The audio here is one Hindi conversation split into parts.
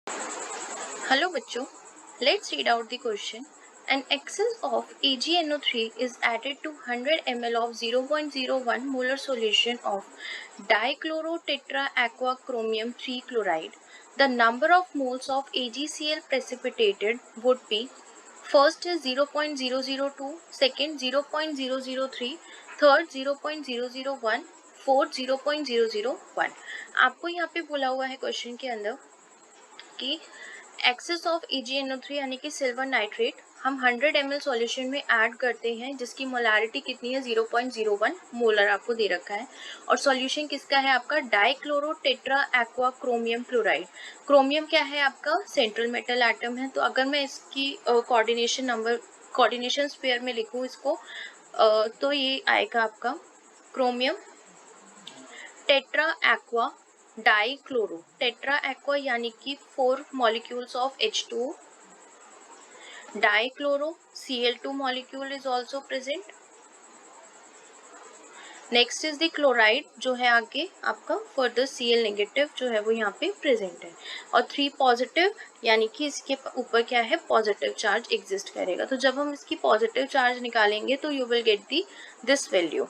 Hello बच्चों, let's read out the question. An excess of AgNO3 is added to 100 ml of 0.01 molar solution of dichlorotetraquachromium 3 chloride. The number of moles of AgCl precipitated would be first is 0.002, second 0.003, third 0.001, fourth 0.001. आपको यहाँ पे बोला हुआ है क्वेश्चन के अंदर कि एक्सेस ऑफ AgNO3 यानी कि सिल्वर नाइट्रेट हम 100 ml सॉल्यूशन में ऐड करते हैं जिसकी मोलारिटी कितनी है 0.01 मोलर आपको दे रखा है और सॉल्यूशन किसका है आपका डाइक्लोरोटेट्रा एक्वा क्रोमियम क्लोराइड। क्रोमियम क्या है आपका सेंट्रल मेटल एटम है। तो अगर मैं इसकी कोऑर्डिनेशन स्पेयर में लिखूं इसको तो ये आएगा आपका chromium tetra aqua dichloro. Tetra aqua यानी कि 4 molecules of H2O. Dichloro Cl2 molecule is also present. Next is the chloride जो है आगे आपका फर्दर Cl नेगेटिव जो है वो यहाँ पे प्रेजेंट है और 3 पॉजिटिव यानी कि इसके ऊपर क्या है पॉजिटिव चार्ज एग्जिस्ट करेगा। तो जब हम इसकी पॉजिटिव चार्ज निकालेंगे तो you will get the this value.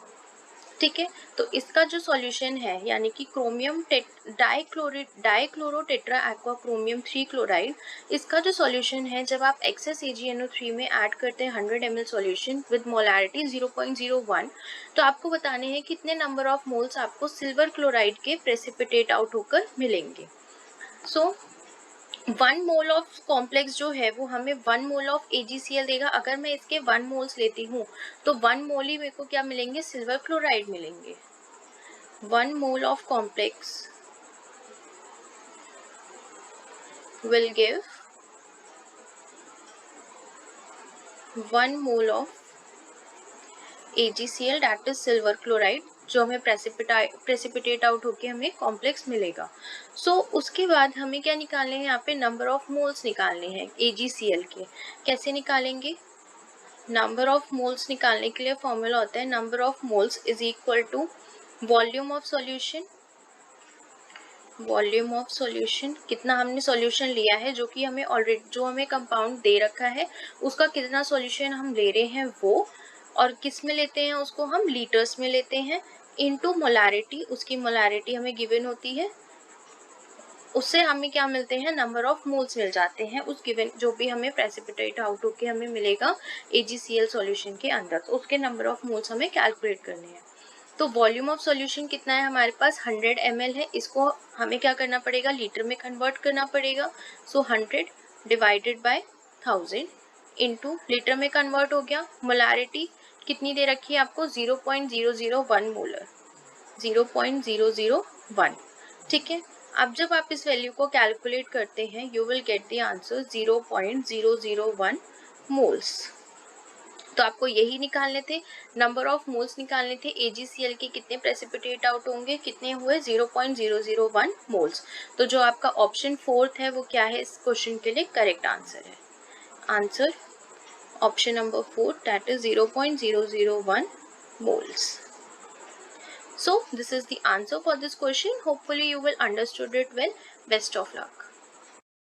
ठीक है, तो इसका जो सॉल्यूशन है यानी कि क्रोमियम डाइक्लोरोटेट्रा एक्वा क्रोमियम 3 क्लोराइड, इसका जो सॉल्यूशन है जब आप एक्सेस AgNO3 में ऐड करते हैं 100 ml सॉल्यूशन विद मोलारिटी 0.01, तो आपको बताने हैं कितने नंबर ऑफ मोल्स आपको सिल्वर क्लोराइड के प्रेसिपिटेट आउट होकर मिलेंगे। सो 1 मोल ऑफ कॉम्प्लेक्स जो है वो हमें 1 मोल ऑफ AgCl देगा। अगर मैं इसके 1 मोल्स लेती हूँ तो 1 मोल ही मेरे को क्या मिलेंगे सिल्वर क्लोराइड मिलेंगे। 1 mole of complex will give 1 mole of AgCl that is silver chloride जो हमें प्रेसिपिटेट आउट होके हमें कॉम्प्लेक्स मिलेगा। सो उसके बाद हमें क्या निकालने हैं यहाँ पे नंबर ऑफ मोल्स निकालने हैं AgCl के। कैसे निकालेंगे? नंबर ऑफ मोल्स निकालने के लिए फॉर्मूला होता है number of moles is equal to volume of solution. Volume of solution कितना हमने सॉल्यूशन लिया है जो कि हमें ऑलरेडी जो हमें कंपाउंड दे रखा है उसका कितना सॉल्यूशन हम ले रहे हैं वो, और किस में लेते हैं उसको हम लीटर्स में लेते हैं इनटू मोलारिटी। उसकी मोलारिटी हमें गिवन होती है, उससे हमें क्या मिलते हैं नंबर ऑफ मोल्स मिल जाते हैं उस गिवन जो भी हमें प्रेसिपिटेट आउट होके हमें मिलेगा AgCl सॉल्यूशन के अंदर। तो उसके नंबर ऑफ मोल्स हमें कैलकुलेट करने हैं। तो वॉल्यूम ऑफ सॉल्यूशन कितना है हमारे पास 100 ml है, इसको हमें क्या करना पड़ेगा लीटर में कन्वर्ट करना पड़ेगा। सो 100 डिवाइडेड बाय 1000 इनटू लीटर में कन्वर्ट हो गया। मोलारिटी कितनी दे रखी है आपको 0.001 मोलर 0.001। ठीक है, अब जब आप इस वैल्यू को कैलकुलेट करते हैं you will get the answer 0.001 moles. तो आपको यही निकालने थे, नंबर ऑफ मोल्स निकालने थे AgCl के कितने प्रेसिपिटेट आउट होंगे, कितने हुए 0.001 मोल्स। तो जो आपका ऑप्शन 4 है वो क्या है इस क्वेश्चन के लिए करेक्ट आंसर है। Answer option number 4 that is 0.001 moles. So this is the answer for this question. Hopefully you will understood it well. Best of luck.